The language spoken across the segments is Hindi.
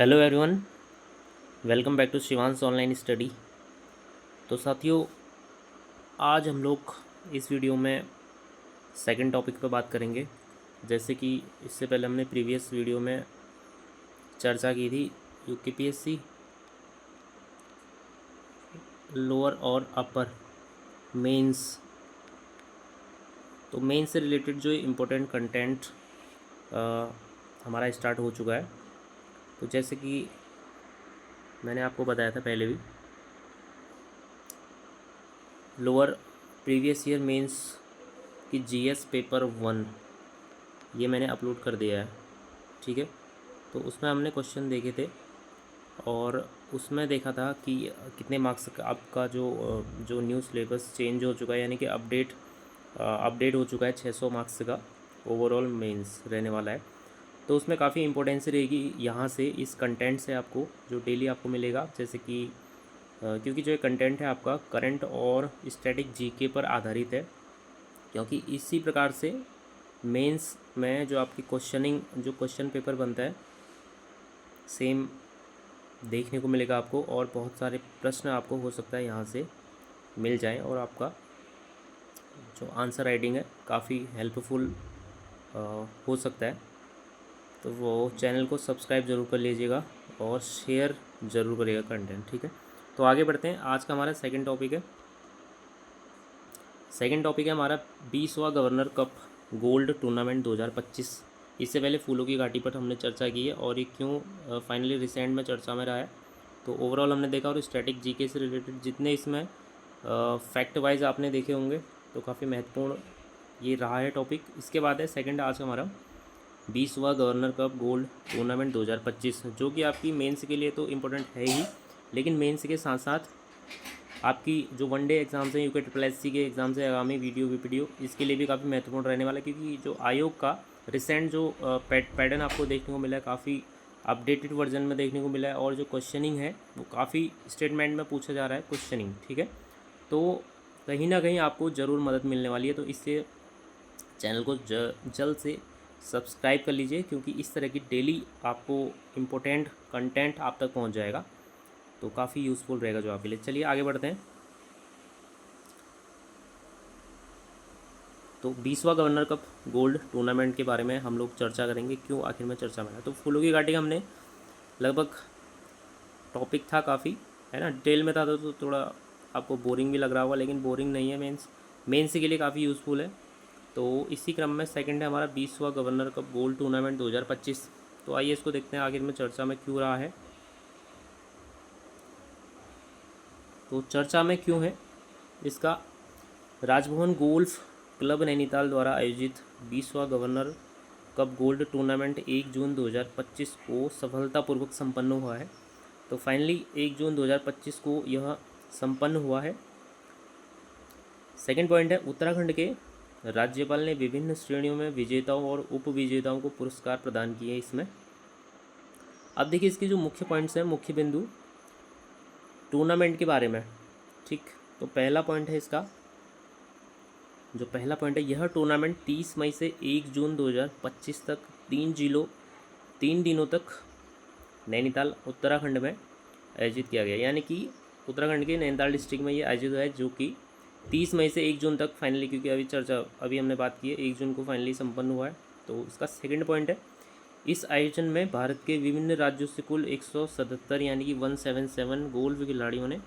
Hello everyone, welcome back to Shivansh online study. तो साथियों, आज हम लोग इस वीडियो में सेकंड टॉपिक पर बात करेंगे। जैसे कि इससे पहले हमने प्रीवियस वीडियो में चर्चा की थी यूकेपीएससी लोअर और अपर मेंस। तो मेंस से रिलेटेड जो इम्पोर्टेंट कंटेंट हमारा स्टार्ट हो चुका है। तो जैसे कि मैंने आपको बताया था पहले भी, लोअर प्रीवियस ईयर मेंस कि जीएस पेपर 1 ये मैंने अपलोड कर दिया है। ठीक है, तो उसमें हमने क्वेश्चन देखे थे और उसमें देखा था कि कितने मार्क्स का आपका जो न्यू सिलेबस चेंज हो चुका है, यानी कि अपडेट हो चुका है। 600 मार्क्स का ओवरऑल मेंस रहने वाला है। तो उसमें काफ़ी इंपॉर्टेंस रहेगी यहाँ से, इस कंटेंट से आपको जो डेली आपको मिलेगा। जैसे कि क्योंकि जो ये कंटेंट है आपका करंट और स्टैटिक जीके पर आधारित है, क्योंकि इसी प्रकार से मेंस में जो आपकी जो क्वेश्चन पेपर बनता है सेम देखने को मिलेगा आपको, और बहुत सारे प्रश्न आपको हो सकता है यहाँ से मिल जाएं, और आपका जो आंसर राइटिंग है काफ़ी हेल्पफुल हो सकता है। तो वो चैनल को सब्सक्राइब ज़रूर कर लीजिएगा और शेयर ज़रूर करिएगा कंटेंट। ठीक है, तो आगे बढ़ते हैं। आज का हमारा सेकंड टॉपिक है हमारा 20वां गवर्नर कप गोल्ड टूर्नामेंट 2025। इससे पहले फूलों की घाटी पर हमने चर्चा की है और ये क्यों फाइनली रिसेंट में चर्चा में रहा है। तो ओवरऑल हमने देखा, और स्टैटिक जीके से रिलेटेड जितने इसमें फैक्ट वाइज आपने देखे होंगे, तो काफ़ी महत्वपूर्ण ये रहा है टॉपिक। इसके बाद है सेकंड आज का हमारा 20वां गवर्नर कप गोल्ड टूर्नामेंट 2025, जो कि आपकी मेंस के लिए तो इम्पोर्टेंट है ही, लेकिन मेंस के साथ साथ आपकी जो वनडे एग्ज़ाम्स हैं, यूके के एग्ज़ाम्स हैं, आगामी वीडियो इसके लिए भी काफ़ी महत्वपूर्ण रहने वाला है। क्योंकि जो आयोग का रिसेंट जो पैटर्न आपको देखने को मिला है, काफ़ी अपडेटेड वर्जन में देखने को मिला है, और जो क्वेश्चनिंग है वो काफ़ी स्टेटमेंट में पूछा जा रहा है क्वेश्चनिंग। ठीक है, तो कहीं ना कहीं आपको ज़रूर मदद मिलने वाली है। तो इससे चैनल को जल्द से सब्सक्राइब कर लीजिए, क्योंकि इस तरह की डेली आपको इम्पोर्टेंट कंटेंट आप तक पहुंच जाएगा, तो काफ़ी यूज़फुल रहेगा जो आपके लिए। चलिए आगे बढ़ते हैं। तो 20वां गवर्नर कप गोल्ड टूर्नामेंट के बारे में हम लोग चर्चा करेंगे, क्यों आखिर में चर्चा में है। तो फूलों की घाटी हमने लगभग टॉपिक था काफ़ी, है ना, डिटेल में था, तो थोड़ा आपको बोरिंग भी लग रहा होगा, लेकिन बोरिंग नहीं है। मेंस के लिए काफ़ी यूज़फुल है। तो इसी क्रम में सेकंड है हमारा 20वां गवर्नर कप गोल्ड टूर्नामेंट 2025। तो आइए इसको देखते हैं आखिर में चर्चा में क्यों रहा है। तो चर्चा में क्यों है इसका, राजभवन गोल्फ क्लब नैनीताल द्वारा आयोजित 20वां गवर्नर कप गोल्ड टूर्नामेंट 1 जून 2025 को सफलतापूर्वक संपन्न हुआ है। तो फाइनली 1 जून 2025 को यह संपन्न हुआ है। सेकंड पॉइंट है, उत्तराखंड के राज्यपाल ने विभिन्न श्रेणियों में विजेताओं और उप विजेताओं को पुरस्कार प्रदान किए इसमें। अब देखिए इसके जो मुख्य पॉइंट्स हैं, मुख्य बिंदु टूर्नामेंट के बारे में। ठीक, तो पहला पॉइंट है इसका, जो पहला पॉइंट है, यह टूर्नामेंट 30 मई से 1 जून 2025 तक 3 दिनों तक नैनीताल उत्तराखंड में आयोजित किया गया। यानी कि उत्तराखंड के नैनीताल डिस्ट्रिक्ट में ये आयोजित हुआ है, जो कि 30 मई से 1 जून तक फाइनली, क्योंकि अभी हमने बात की है 1 जून को फाइनली संपन्न हुआ है। तो इसका सेकंड पॉइंट है, इस आयोजन में भारत के विभिन्न राज्यों से कुल 177 यानी कि 177 गोल्फ खिलाड़ियों ने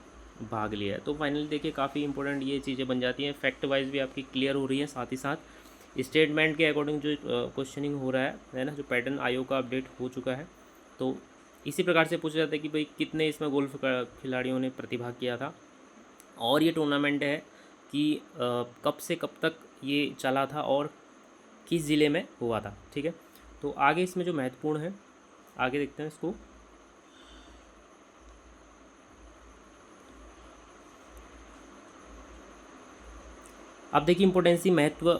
भाग लिया है। तो फाइनली देखिए काफ़ी इंपॉर्टेंट ये चीज़ें बन जाती हैं, फैक्ट वाइज भी आपकी क्लियर हो रही है, साथ ही साथ स्टेटमेंट के अकॉर्डिंग जो क्वेश्चनिंग हो रहा है ना, जो पैटर्न आयोग का अपडेट हो चुका है। तो इसी प्रकार से पूछा जाता है कि भाई कितने इसमें गोल्फ खिलाड़ियों ने प्रतिभाग किया था, और ये टूर्नामेंट है कि कब से कब तक ये चला था और किस ज़िले में हुआ था। ठीक है, तो आगे इसमें जो महत्वपूर्ण है, आगे देखते हैं इसको। अब देखिए इम्पोर्टेंसी महत्व,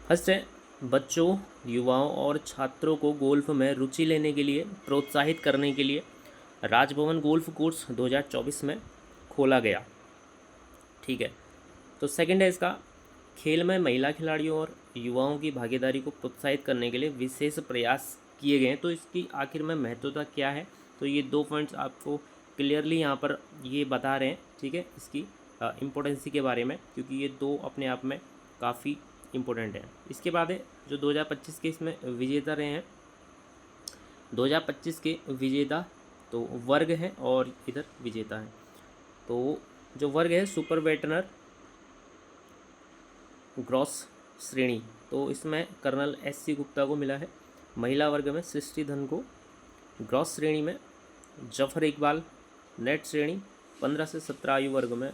फर्स्ट है, बच्चों, युवाओं और छात्रों को गोल्फ में रुचि लेने के लिए प्रोत्साहित करने के लिए राजभवन गोल्फ कोर्स 2024 में खोला गया। ठीक है, तो सेकंड है इसका, खेल में महिला खिलाड़ियों और युवाओं की भागीदारी को प्रोत्साहित करने के लिए विशेष प्रयास किए गए हैं। तो इसकी आखिर में महत्वता क्या है, तो ये 2 पॉइंट्स आपको क्लियरली यहाँ पर ये बता रहे हैं, ठीक है, इसकी इम्पोर्टेंसी के बारे में, क्योंकि ये 2 अपने आप में काफ़ी इम्पोर्टेंट है। इसके बाद है जो 2025 के इसमें विजेता रहे हैं, 2025 के विजेता तो वर्ग हैं और इधर विजेता हैं। तो जो वर्ग है सुपर वेटनर ग्रॉस श्रेणी, तो इसमें कर्नल SC गुप्ता को मिला है। महिला वर्ग में सृष्टि धन को, ग्रॉस श्रेणी में जफर इकबाल, नेट श्रेणी 15 से 17 आयु वर्ग में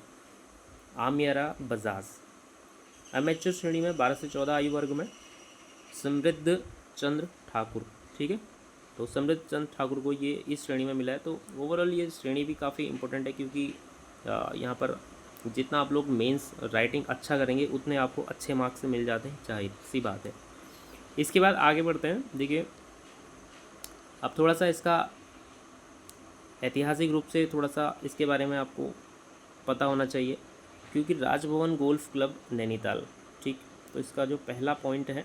आमिरा बजाज, एमेच्योर श्रेणी में 12 से 14 आयु वर्ग में समृद्ध चंद्र ठाकुर, ठीक है। तो समृद्ध चंद्र ठाकुर को ये इस श्रेणी में मिला है। तो ओवरऑल ये श्रेणी भी काफ़ी इंपॉर्टेंट है, क्योंकि यहाँ पर जितना आप लोग मेंस राइटिंग अच्छा करेंगे उतने आपको अच्छे मार्क्स मिल जाते हैं, जाहिर सी बात है। इसके बाद आगे बढ़ते हैं। देखिए अब थोड़ा सा इसका ऐतिहासिक रूप से थोड़ा सा इसके बारे में आपको पता होना चाहिए, क्योंकि राजभवन गोल्फ क्लब नैनीताल, ठीक, तो इसका जो पहला पॉइंट है,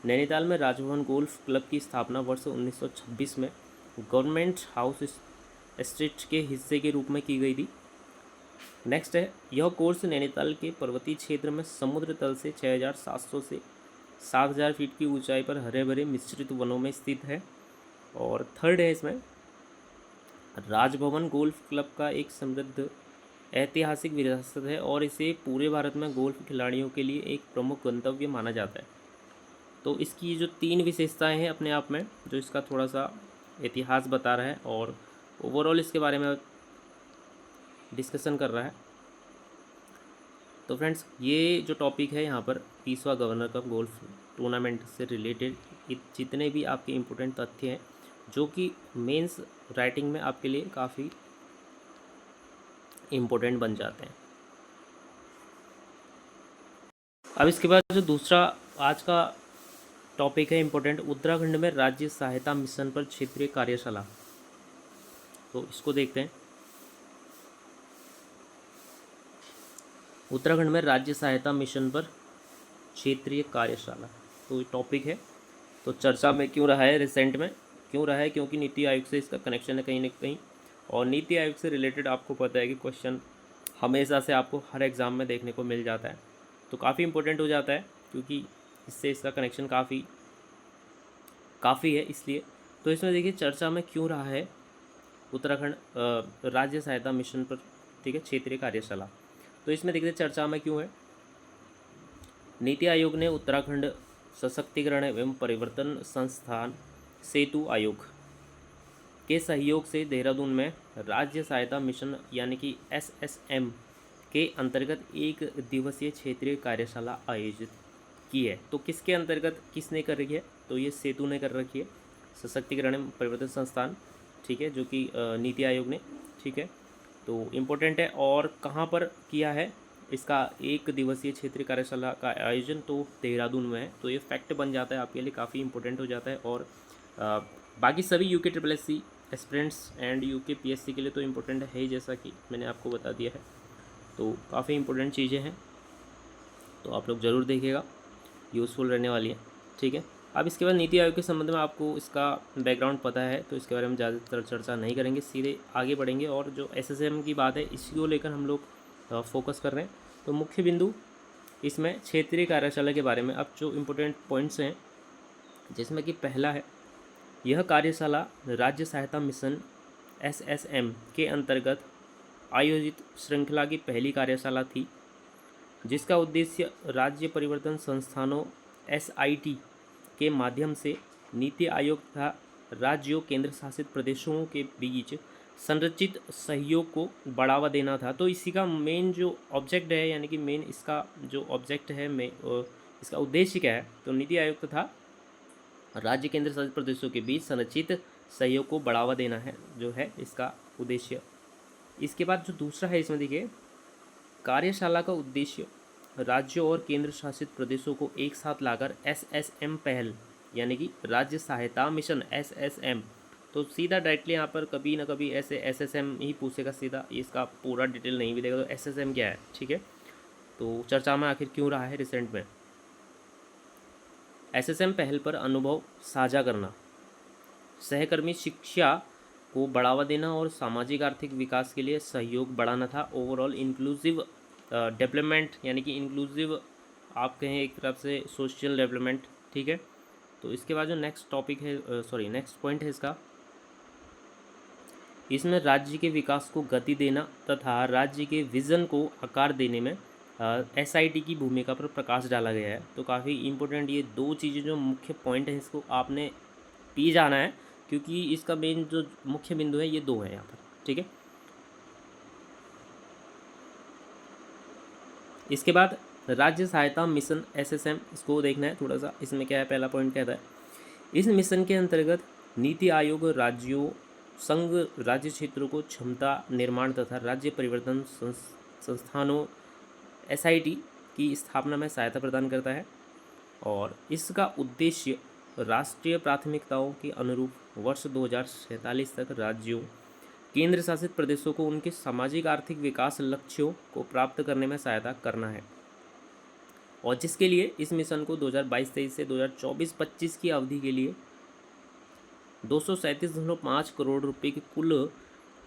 नैनीताल में राजभवन गोल्फ क्लब की स्थापना वर्ष 1926 में गवर्नमेंट हाउस एस्टेट के हिस्से के रूप में की गई थी। नेक्स्ट है, यह कोर्स नैनीताल के पर्वतीय क्षेत्र में समुद्र तल से 6700 से 7000 फीट की ऊंचाई पर हरे भरे मिश्रित वनों में स्थित है। और थर्ड है इसमें, राजभवन गोल्फ क्लब का एक समृद्ध ऐतिहासिक विरासत है और इसे पूरे भारत में गोल्फ खिलाड़ियों के लिए एक प्रमुख गंतव्य माना जाता है। तो इसकी जो 3 विशेषताएं हैं अपने आप में, जो इसका थोड़ा सा इतिहास बता रहा है और ओवरऑल इसके बारे में डिस्कशन कर रहा है। तो फ्रेंड्स ये जो टॉपिक है यहाँ पर 30वां गवर्नर कप गोल्फ टूर्नामेंट से रिलेटेड जितने भी आपके इम्पोर्टेंट तथ्य हैं, जो कि मेंस राइटिंग में आपके लिए काफ़ी इम्पोर्टेंट बन जाते हैं। अब इसके बाद जो दूसरा आज का टॉपिक है इम्पोर्टेंट, उत्तराखंड में राज्य सहायता मिशन पर क्षेत्रीय कार्यशाला, तो इसको देखते हैं। उत्तराखंड में राज्य सहायता मिशन पर क्षेत्रीय कार्यशाला, तो ये टॉपिक है। तो चर्चा में क्यों रहा है, रिसेंट में क्यों रहा है, क्योंकि नीति आयोग से इसका कनेक्शन है कहीं ना कहीं, और नीति आयोग से रिलेटेड आपको पता है कि क्वेश्चन हमेशा से आपको हर एग्ज़ाम में देखने को मिल जाता है, तो काफ़ी इंपॉर्टेंट हो जाता है, क्योंकि इससे इसका कनेक्शन काफ़ी है इसलिए। तो इसमें देखिए चर्चा में क्यों रहा है उत्तराखंड राज्य सहायता मिशन पर, ठीक है, क्षेत्रीय कार्यशाला। तो इसमें देखिए चर्चा में क्यों है, नीति आयोग ने उत्तराखंड सशक्तिकरण एवं परिवर्तन संस्थान सेतु आयोग के सहयोग से देहरादून में राज्य सहायता मिशन यानी कि SSM के अंतर्गत 1 दिवसीय क्षेत्रीय कार्यशाला आयोजित की है। तो किसके अंतर्गत किसने कर रखी है, तो ये सेतु ने कर रखी है, सशक्तिकरण एवं परिवर्तन संस्थान, ठीक है, जो कि नीति आयोग ने, ठीक है, तो इम्पोर्टेंट है। और कहाँ पर किया है इसका 1 दिवसीय क्षेत्रीय कार्यशाला का आयोजन, तो देहरादून में है। तो ये फैक्ट बन जाता है आपके लिए, काफ़ी इंपॉर्टेंट हो जाता है। और बाकी सभी UK SSC aspirants and UK PSC के लिए तो इम्पोर्टेंट है ही, जैसा कि मैंने आपको बता दिया है। तो काफ़ी इंपॉर्टेंट चीज़ें हैं, तो आप लोग ज़रूर देखिएगा, यूज़फुल रहने वाली है, ठीक है। अब इसके बाद नीति आयोग के संबंध में आपको इसका बैकग्राउंड पता है, तो इसके बारे में ज़्यादातर चर्चा नहीं करेंगे, सीधे आगे बढ़ेंगे। और जो SSM की बात है इसी को लेकर हम लोग फोकस कर रहे हैं। तो मुख्य बिंदु इसमें क्षेत्रीय कार्यशाला के बारे में अब जो इम्पोर्टेंट पॉइंट्स हैं, जिसमें कि पहला है, यह कार्यशाला राज्य सहायता मिशन SSM के अंतर्गत आयोजित श्रृंखला की पहली कार्यशाला थी, जिसका उद्देश्य राज्य परिवर्तन संस्थानों SIT के माध्यम से नीति आयोग तथा राज्यों केंद्र शासित प्रदेशों के बीच संरचित सहयोग को बढ़ावा देना था। तो इसी का मेन जो ऑब्जेक्ट है, यानी कि मेन इसका जो ऑब्जेक्ट है, इसका उद्देश्य क्या है, तो नीति आयोग तथा राज्य केंद्र शासित प्रदेशों के बीच संरचित सहयोग को बढ़ावा देना है, जो है इसका उद्देश्य। इसके बाद जो दूसरा है इसमें देखिए, कार्यशाला का उद्देश्य राज्यों और केंद्र शासित प्रदेशों को एक साथ लाकर SSM पहल यानी कि राज्य सहायता मिशन SSM, तो सीधा डायरेक्टली यहाँ पर कभी ना कभी ऐसे SSM ही पूछेगा सीधा, इसका पूरा डिटेल नहीं भी देगा, तो SSM क्या है, ठीक है। तो चर्चा में आखिर क्यों रहा है रिसेंट में, SSM पहल पर अनुभव साझा करना, सहकर्मी शिक्षा को बढ़ावा देना और सामाजिक आर्थिक विकास के लिए सहयोग बढ़ाना था। ओवरऑल इंक्लूसिव डेवलपमेंट, यानी कि इंक्लूसिव आप कहें एक तरफ से सोशल डेवलपमेंट, ठीक है। तो इसके बाद जो नेक्स्ट टॉपिक है, नेक्स्ट पॉइंट है इसका, इसमें राज्य के विकास को गति देना तथा राज्य के विज़न को आकार देने में एसआईटी की भूमिका पर प्रकाश डाला गया है। तो काफ़ी इम्पोर्टेंट ये दो चीज़ें जो मुख्य पॉइंट है, इसको आपने पी जाना है, क्योंकि इसका मेन जो मुख्य बिंदु है ये दो है यहाँ पर, ठीक है। इसके बाद राज्य सहायता मिशन एसएसएम, इसको देखना है थोड़ा सा। इसमें क्या है, पहला पॉइंट कहता है इस मिशन के अंतर्गत नीति आयोग राज्यों, संघ राज्य क्षेत्रों को क्षमता निर्माण तथा राज्य परिवर्तन संस्थानों एसआईटी की स्थापना में सहायता प्रदान करता है, और इसका उद्देश्य राष्ट्रीय प्राथमिकताओं के अनुरूप वर्ष 2047 तक राज्यों, केंद्र शासित प्रदेशों को उनके सामाजिक आर्थिक विकास लक्ष्यों को प्राप्त करने में सहायता करना है, और जिसके लिए इस मिशन को 2022-23 से 2024-25 की अवधि के लिए 237.5 करोड़ रुपए के कुल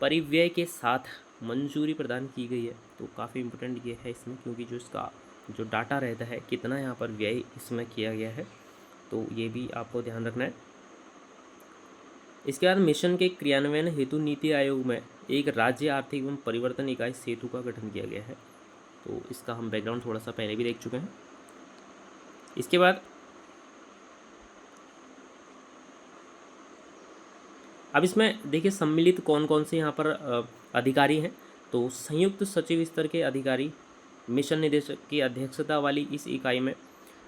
परिव्यय के साथ मंजूरी प्रदान की गई है। तो काफ़ी इम्पोर्टेंट ये है इसमें, क्योंकि जो इसका जो डाटा रहता है कितना यहाँ पर व्यय इसमें किया गया है, तो ये भी आपको ध्यान रखना है। इसके बाद मिशन के क्रियान्वयन हेतु नीति आयोग में एक राज्य आर्थिक एवं परिवर्तन इकाई सेतु का गठन किया गया है। तो इसका हम बैकग्राउंड थोड़ा सा पहले भी देख चुके हैं। इसके बाद अब इसमें देखिए सम्मिलित कौन कौन से यहाँ पर अधिकारी हैं। तो संयुक्त सचिव स्तर के अधिकारी मिशन निदेशक की अध्यक्षता वाली इस इकाई में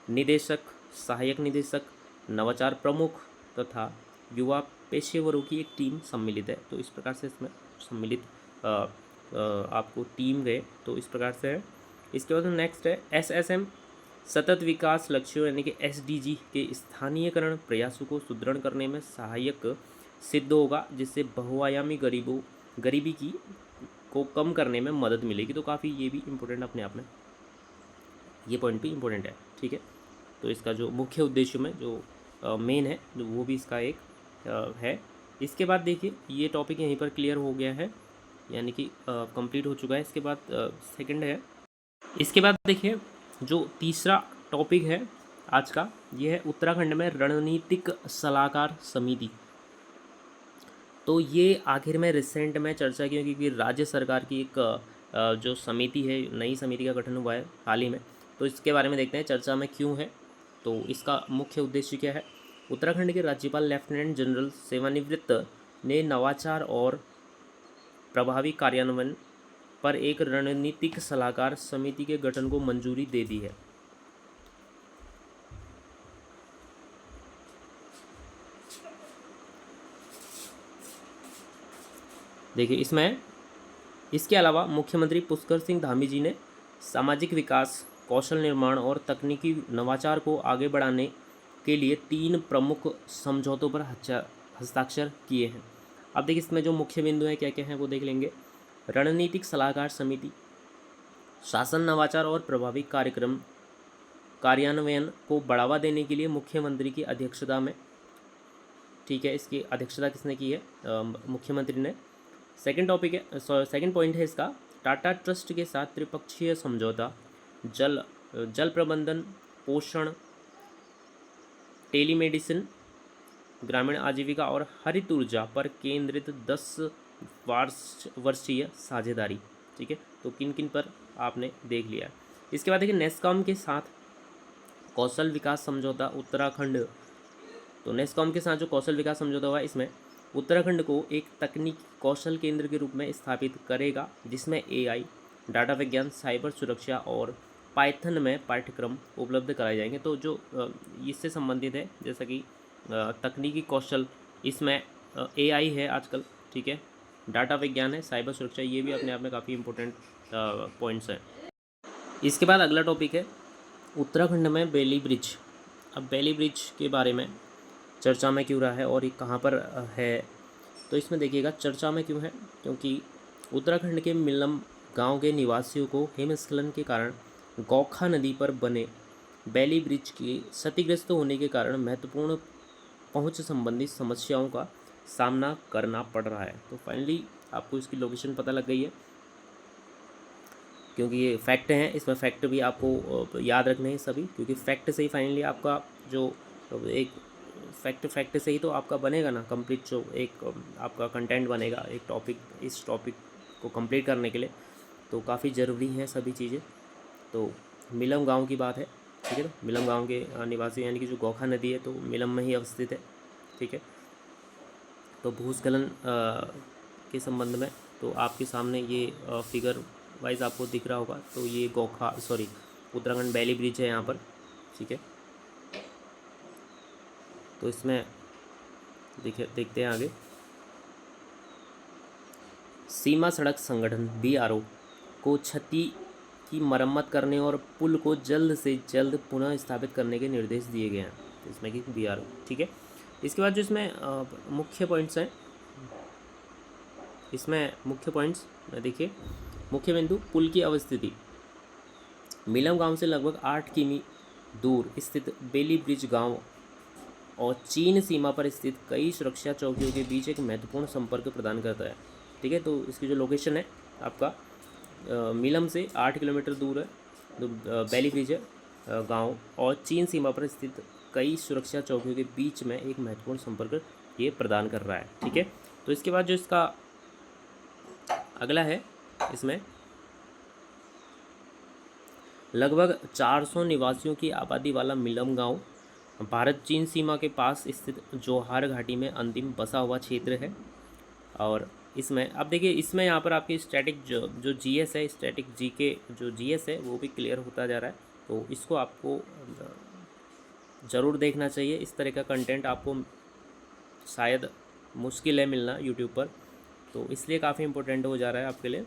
निदेशक, सहायक निदेशक, नवाचार प्रमुख तथा युवा पेशेवरों की एक टीम सम्मिलित है। तो इस प्रकार से इसमें सम्मिलित आपको टीम गए, तो इस प्रकार से है। इसके बाद नेक्स्ट है एसएसएम, सतत विकास लक्ष्यों यानी कि एसडीजी के स्थानीयकरण प्रयासों को सुदृढ़ करने में सहायक सिद्ध होगा, जिससे बहुआयामी गरीबी को कम करने में मदद मिलेगी। तो काफ़ी ये भी इम्पोर्टेंट अपने आप में, ये पॉइंट भी इम्पोर्टेंट है, ठीक है। तो इसका जो मुख्य उद्देश्य में जो मेन है जो वो भी इसका एक है। इसके बाद देखिए ये टॉपिक यहीं पर क्लियर हो गया है, यानी कि कंप्लीट हो चुका है। इसके बाद सेकंड है, इसके बाद देखिए जो तीसरा टॉपिक है आज का, ये है उत्तराखंड में रणनीतिक सलाहकार समिति। तो ये आखिर में रिसेंट में चर्चा की, क्योंकि राज्य सरकार की एक जो समिति है, नई समिति का गठन हुआ है हाल ही में। तो इसके बारे में देखते हैं चर्चा में क्यों है। तो इसका मुख्य उद्देश्य क्या है, उत्तराखंड के राज्यपाल लेफ्टिनेंट जनरल सेवानिवृत्त ने नवाचार और प्रभावी कार्यान्वयन पर एक रणनीतिक सलाहकार समिति के गठन को मंजूरी दे दी है। देखिए इसमें इसके अलावा मुख्यमंत्री पुष्कर सिंह धामी जी ने सामाजिक विकास, कौशल निर्माण और तकनीकी नवाचार को आगे बढ़ाने के लिए 3 प्रमुख समझौतों पर हस्ताक्षर किए हैं। अब देखिए इसमें जो मुख्य बिंदु हैं क्या क्या हैं वो देख लेंगे। रणनीतिक सलाहकार समिति शासन, नवाचार और प्रभावी कार्यक्रम कार्यान्वयन को बढ़ावा देने के लिए मुख्यमंत्री की अध्यक्षता में, ठीक है, इसकी अध्यक्षता किसने की है, मुख्यमंत्री ने। सेकंड टॉपिक है, सेकंड पॉइंट है इसका, टाटा ट्रस्ट के साथ त्रिपक्षीय समझौता जल प्रबंधन, पोषण, टेलीमेडिसिन, ग्रामीण आजीविका और हरित ऊर्जा पर केंद्रित 10 वर्षीय साझेदारी, ठीक है। तो किन किन पर आपने देख लिया। इसके बाद देखिए नेस्कॉम के साथ कौशल विकास समझौता उत्तराखंड। तो नेस्कॉम के साथ जो कौशल विकास समझौता हुआ, इसमें उत्तराखंड को एक तकनीकी कौशल केंद्र के रूप में स्थापित करेगा, जिसमें एआई, डाटा विज्ञान, साइबर सुरक्षा और पाइथन में पाठ्यक्रम उपलब्ध कराए जाएंगे। तो जो इससे संबंधित है, जैसा कि तकनीकी कौशल, इसमें एआई है आजकल, ठीक है, डाटा विज्ञान है, साइबर सुरक्षा, ये भी अपने आप में काफ़ी इंपॉर्टेंट पॉइंट्स हैं। इसके बाद अगला टॉपिक है उत्तराखंड में बेली ब्रिज। अब बेली ब्रिज के बारे में चर्चा में क्यों रहा है और ये कहाँ पर है, तो इसमें देखिएगा चर्चा में क्यों है, क्योंकि उत्तराखंड के मिलम गांव के निवासियों को हिमस्खलन के कारण गौखा नदी पर बने बेली ब्रिज के क्षतिग्रस्त होने के कारण महत्वपूर्ण पहुंच संबंधी समस्याओं का सामना करना पड़ रहा है। तो फाइनली आपको इसकी लोकेशन पता लग गई है, क्योंकि ये फैक्ट हैं, इसमें फैक्ट भी आपको याद रखने हैं सभी, क्योंकि फैक्ट से ही फाइनली आपका जो एक फैक्ट से ही तो आपका बनेगा ना कंप्लीट, जो एक आपका कंटेंट बनेगा एक टॉपिक, इस टॉपिक को कंप्लीट करने के लिए। तो काफ़ी ज़रूरी हैं सभी चीज़ें। तो मिलम गांव की बात है, ठीक है। तो मिलम गांव के निवासी यानी कि जो गोखा नदी है तो मिलम में ही अवस्थित है, ठीक है। तो भूस्खलन के संबंध में तो आपके सामने ये फिगर वाइज आपको दिख रहा होगा। तो ये गोखा उत्तराखंड बैली ब्रिज है यहाँ पर, ठीक है। तो इसमें देखते हैं आगे। सीमा सड़क संगठन BRO को क्षति की मरम्मत करने और पुल को जल्द से जल्द पुनः स्थापित करने के निर्देश दिए गए हैं। तो इसमें कि BRO, ठीक है। इसके बाद जो इसमें मुख्य पॉइंट्स हैं, इसमें मुख्य पॉइंट्स देखिए। मुख्य बिंदु, पुल की अवस्थिति। मिलम गांव से लगभग 8 किमी दूर स्थित बेली ब्रिज गांव और चीन सीमा पर स्थित कई सुरक्षा चौकियों के बीच एक महत्वपूर्ण संपर्क प्रदान करता है, ठीक है। तो इसकी जो लोकेशन है आपका मिलम से 8 किलोमीटर दूर है, तो बेली ब्रिज है गाँव, और चीन सीमा पर स्थित कई सुरक्षा चौकियों के बीच में एक महत्वपूर्ण संपर्क ये प्रदान कर रहा है, ठीक है। तो इसके बाद जो इसका अगला है, इसमें लगभग 400 निवासियों की आबादी वाला मिलम गांव भारत चीन सीमा के पास स्थित जोहार घाटी में अंतिम बसा हुआ क्षेत्र है। और इसमें अब देखिए, इसमें यहाँ पर आपकी स्टैटिक जो GS है, स्टैटिक GK जो GS है वो भी क्लियर होता जा रहा है। तो इसको आपको ज़रूर देखना चाहिए। इस तरह का कंटेंट आपको शायद मुश्किल है मिलना यूट्यूब पर, तो इसलिए काफ़ी इम्पोर्टेंट हो जा रहा है आपके लिए।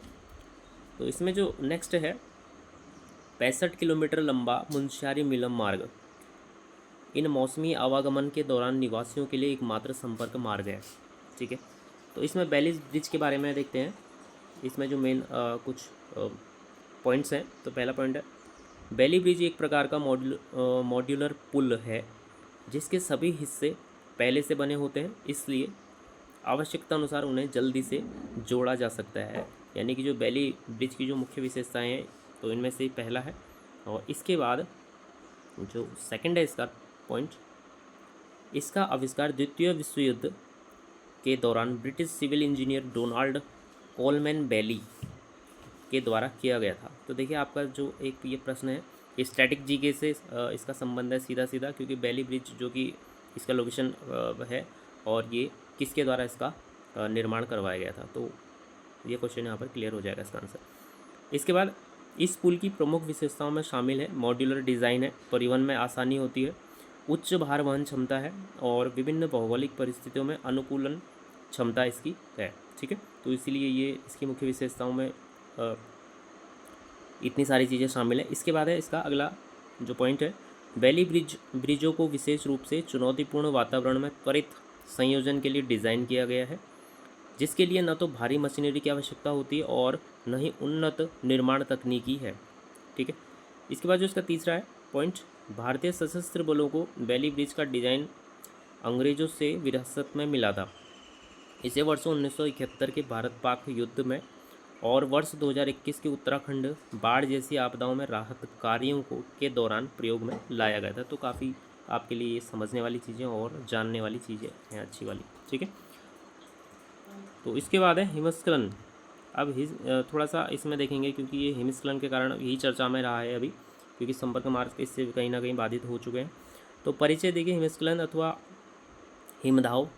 तो इसमें जो नेक्स्ट है, 65 किलोमीटर लंबा मुंशियारी मिलम मार्ग इन मौसमी आवागमन के दौरान निवासियों के लिए एकमात्र संपर्क मार्ग है, ठीक है। तो इसमें बेली ब्रिज के बारे में देखते हैं। इसमें जो मेन कुछ पॉइंट्स हैं। तो पहला पॉइंट है, बेली ब्रिज एक प्रकार का मॉड्यूलर पुल है जिसके सभी हिस्से पहले से बने होते हैं, इसलिए आवश्यकता अनुसार उन्हें जल्दी से जोड़ा जा सकता है। यानी कि जो बेली ब्रिज की जो मुख्य विशेषताएं हैं, तो इनमें से पहला है। और इसके बाद जो सेकंड है इसका पॉइंट, इसका आविष्कार द्वितीय विश्व युद्ध के दौरान British civil engineer Donald Coleman Bailey के द्वारा किया गया था। तो देखिए, आपका जो एक ये प्रश्न है, ये स्टैटिक GK से इसका संबंध है सीधा सीधा, क्योंकि बेली ब्रिज जो कि इसका लोकेशन है और ये किसके द्वारा इसका निर्माण करवाया गया था। तो ये क्वेश्चन यहाँ पर क्लियर हो जाएगा इसका आंसर। इसके बाद इस पुल की प्रमुख विशेषताओं में शामिल है मॉड्यूलर डिज़ाइन है, परिवहन में आसानी होती है, उच्च भार वहन क्षमता है और विभिन्न भौगोलिक परिस्थितियों में अनुकूलन क्षमता इसकी है, ठीक है। तो इसीलिए ये इसकी मुख्य विशेषताओं में इतनी सारी चीज़ें शामिल है। इसके बाद है इसका अगला जो पॉइंट है, बेली ब्रिजों को विशेष रूप से चुनौतीपूर्ण वातावरण में त्वरित संयोजन के लिए डिज़ाइन किया गया है, जिसके लिए न तो भारी मशीनरी की आवश्यकता होती है और न ही उन्नत निर्माण तकनीकी है, ठीक है। इसके बाद जो इसका तीसरा है पॉइंट, भारतीय सशस्त्र बलों को बेली ब्रिज का डिज़ाइन अंग्रेज़ों से विरासत में मिला था। इसे वर्षों 1971 के भारत पाक युद्ध में और वर्ष 2021 के उत्तराखंड बाढ़ जैसी आपदाओं में राहत कार्यों के दौरान प्रयोग में लाया गया था। तो काफ़ी आपके लिए ये समझने वाली चीज़ें और जानने वाली चीज़ें हैं अच्छी वाली, ठीक है। तो इसके बाद है हिमस्खलन। अब थोड़ा सा इसमें देखेंगे, क्योंकि ये हिमस्खलन के कारण यही चर्चा में रहा है अभी, क्योंकि संपर्क मार्ग इससे कहीं ना कहीं बाधित हो चुके हैं। तो परिचय देखिए, हिमस्खलन अथवा हिमदाव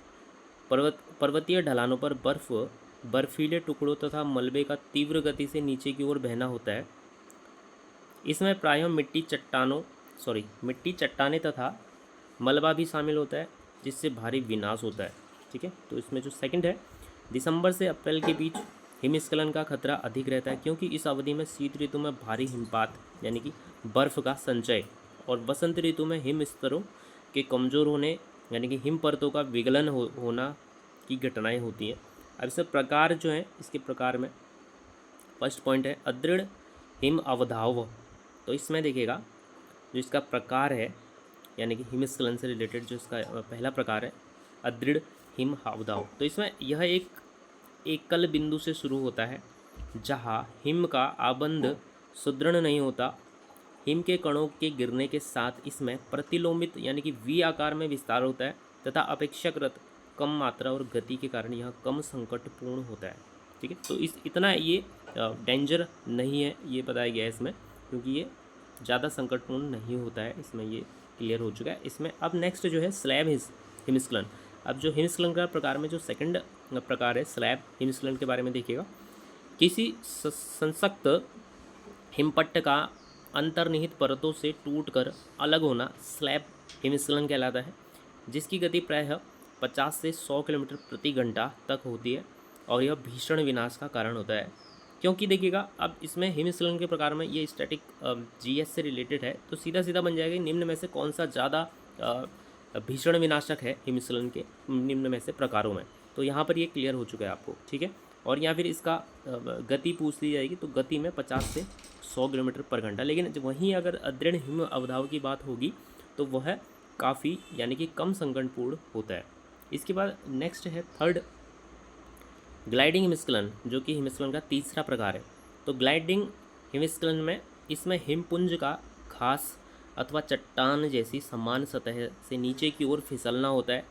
पर्वतीय ढलानों पर बर्फीले टुकड़ों तथा मलबे का तीव्र गति से नीचे की ओर बहना होता है। इसमें प्रायः मिट्टी चट्टानें तथा मलबा भी शामिल होता है, जिससे भारी विनाश होता है, ठीक है। तो इसमें जो सेकंड है, दिसंबर से अप्रैल के बीच हिमस्खलन का खतरा अधिक रहता है, क्योंकि इस अवधि में शीत ऋतु में भारी हिमपात यानी कि बर्फ़ का संचय और वसंत ऋतु में हिम स्तरों के कमज़ोर होने यानी कि हिम परतों का विगलन होना की घटनाएं होती हैं। अब इससे प्रकार जो है, इसके प्रकार में फर्स्ट पॉइंट है अदृढ़ हिम अवधाव। तो इसमें देखिएगा जो इसका प्रकार है यानी कि हिमस्खलन से रिलेटेड जो इसका पहला प्रकार है अदृढ़ हिम अवदाव। तो इसमें यह एक एकल बिंदु से शुरू होता है जहाँ हिम का आबंध सुदृढ़ नहीं होता। हिम के कणों के गिरने के साथ इसमें प्रतिलोमित यानी कि वी आकार में विस्तार होता है तथा अपेक्षाकृत कम मात्रा और गति के कारण यह कम संकटपूर्ण होता है। ठीक है, तो इस इतना ये डेंजर नहीं है, ये बताया गया है इसमें, क्योंकि ये ज़्यादा संकटपूर्ण नहीं होता है, इसमें ये क्लियर हो चुका है। इसमें अब नेक्स्ट जो है स्लैब हिमस्खलन। अब जो हिमस्खलन का प्रकार में जो सेकंड प्रकार है स्लैब हिमस्खलन के बारे में देखिएगा। किसी संसक्त हिमपट्ट का अंतर्निहित परतों से टूटकर अलग होना स्लैब हिमस्खलन कहलाता है, जिसकी गति प्रायः 50 से 100 किलोमीटर प्रति घंटा तक होती है और यह भीषण विनाश का कारण होता है। क्योंकि देखिएगा अब इसमें हिमस्खलन के प्रकार में ये स्टैटिक जीएस से रिलेटेड है, तो सीधा सीधा बन जाएगा निम्न में से कौन सा ज़्यादा भीषण विनाशक है हिमस्खलन के निम्न में से प्रकारों में। तो यहाँ पर ये क्लियर हो चुका है आपको। ठीक है, और या फिर इसका गति पूछ ली जाएगी, तो गति में 50 से 100 किलोमीटर पर घंटा। लेकिन वहीं अगर अदृढ़ हिम अवधाव की बात होगी तो वह काफ़ी यानी कि कम संकटपूर्ण होता है। इसके बाद नेक्स्ट है थर्ड ग्लाइडिंग हिमस्खलन, जो कि हिमस्खलन का तीसरा प्रकार है। तो ग्लाइडिंग हिमस्खलन में इसमें हिमपुंज का घास अथवा चट्टान जैसी समान सतह से नीचे की ओर फिसलना होता है,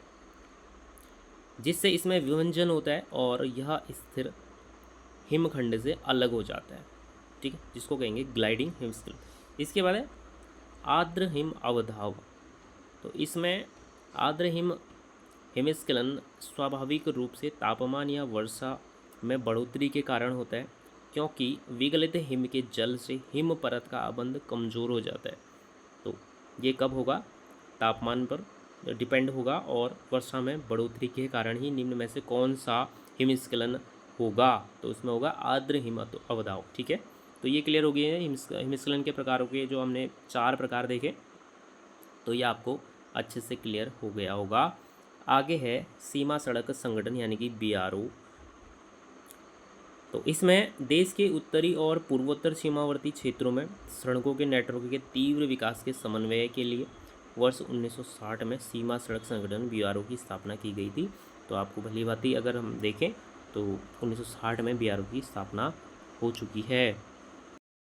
जिससे इसमें विभंजन होता है और यह स्थिर हिमखंड से अलग हो जाता है। ठीक है, जिसको कहेंगे ग्लाइडिंग हिमस्खलन। इसके बाद है आर्द्र हिम अवधाव। तो इसमें आर्द्र हिमस्खलन स्वाभाविक रूप से तापमान या वर्षा में बढ़ोतरी के कारण होता है, क्योंकि विगलित हिम के जल से हिम परत का आबंध कमज़ोर हो जाता है। तो ये कब होगा? तापमान पर डिपेंड होगा और वर्षा में बढ़ोतरी के कारण ही निम्न में से कौन सा हिमस्खलन होगा? तो इसमें होगा आर्द्र हिम अवधाव। ठीक है, तो ये क्लियर हो गए हैं हिमस्खलन के प्रकारों के जो हमने 4 प्रकार देखे, तो ये आपको अच्छे से क्लियर हो गया होगा। आगे है सीमा सड़क संगठन यानी कि BRO। तो इसमें देश के उत्तरी और पूर्वोत्तर सीमावर्ती क्षेत्रों में सड़कों के नेटवर्क के तीव्र विकास के समन्वय के लिए वर्ष 1960 में सीमा सड़क संगठन BRO की स्थापना की गई थी। तो आपको भली भांति अगर हम देखें तो 1960 में BRO की स्थापना हो चुकी है।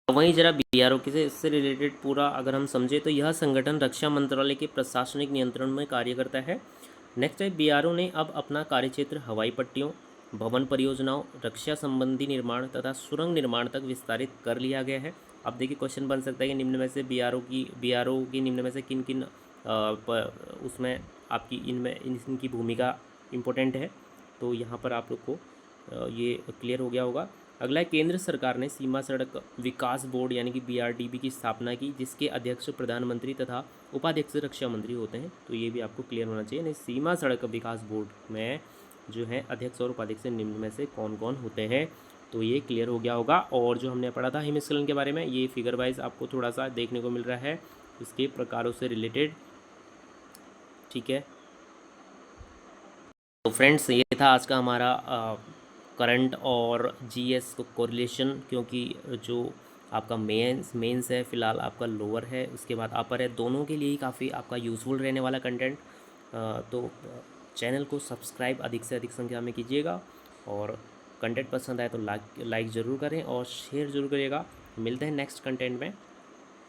वहीं जरा BRO के से इससे रिलेटेड पूरा अगर हम समझे तो यह संगठन रक्षा मंत्रालय के प्रशासनिक नियंत्रण में कार्य करता है। नेक्स्ट है BRO ने अब अपना कार्यक्षेत्र हवाई पट्टियों, भवन परियोजनाओं, रक्षा संबंधी निर्माण तथा सुरंग निर्माण तक विस्तारित कर लिया गया है। अब देखिए क्वेश्चन बन सकता है कि निम्न में से BRO की निम्न में से किन किन उसमें आपकी इनकी भूमिका इम्पोर्टेंट है, तो यहाँ पर आप लोग को ये क्लियर हो गया होगा। अगला है केंद्र सरकार ने सीमा सड़क विकास बोर्ड यानी कि BRDB की स्थापना की, जिसके अध्यक्ष प्रधानमंत्री तथा उपाध्यक्ष रक्षा मंत्री होते हैं। तो ये भी आपको क्लियर होना चाहिए। नहीं, सीमा सड़क विकास बोर्ड में जो है अध्यक्ष और उपाध्यक्ष निम्न में से कौन कौन होते हैं, तो ये क्लियर हो गया होगा। और जो हमने पढ़ा था हिमस्खलन के बारे में, ये फिगर वाइज आपको थोड़ा सा देखने को मिल रहा है इसके प्रकारों से रिलेटेड। ठीक है, तो फ्रेंड्स ये था आज का हमारा करंट और GS को कोरिलेशन, क्योंकि जो आपका मेंस है फिलहाल आपका लोअर है, उसके बाद अपर है, दोनों के लिए ही काफ़ी आपका यूज़फुल रहने वाला कंटेंट। तो चैनल को सब्सक्राइब अधिक से अधिक संख्या में कीजिएगा और कंटेंट पसंद आए तो लाइक ज़रूर करें और शेयर ज़रूर करिएगा। मिलते हैं नेक्स्ट कंटेंट में।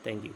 Thank you.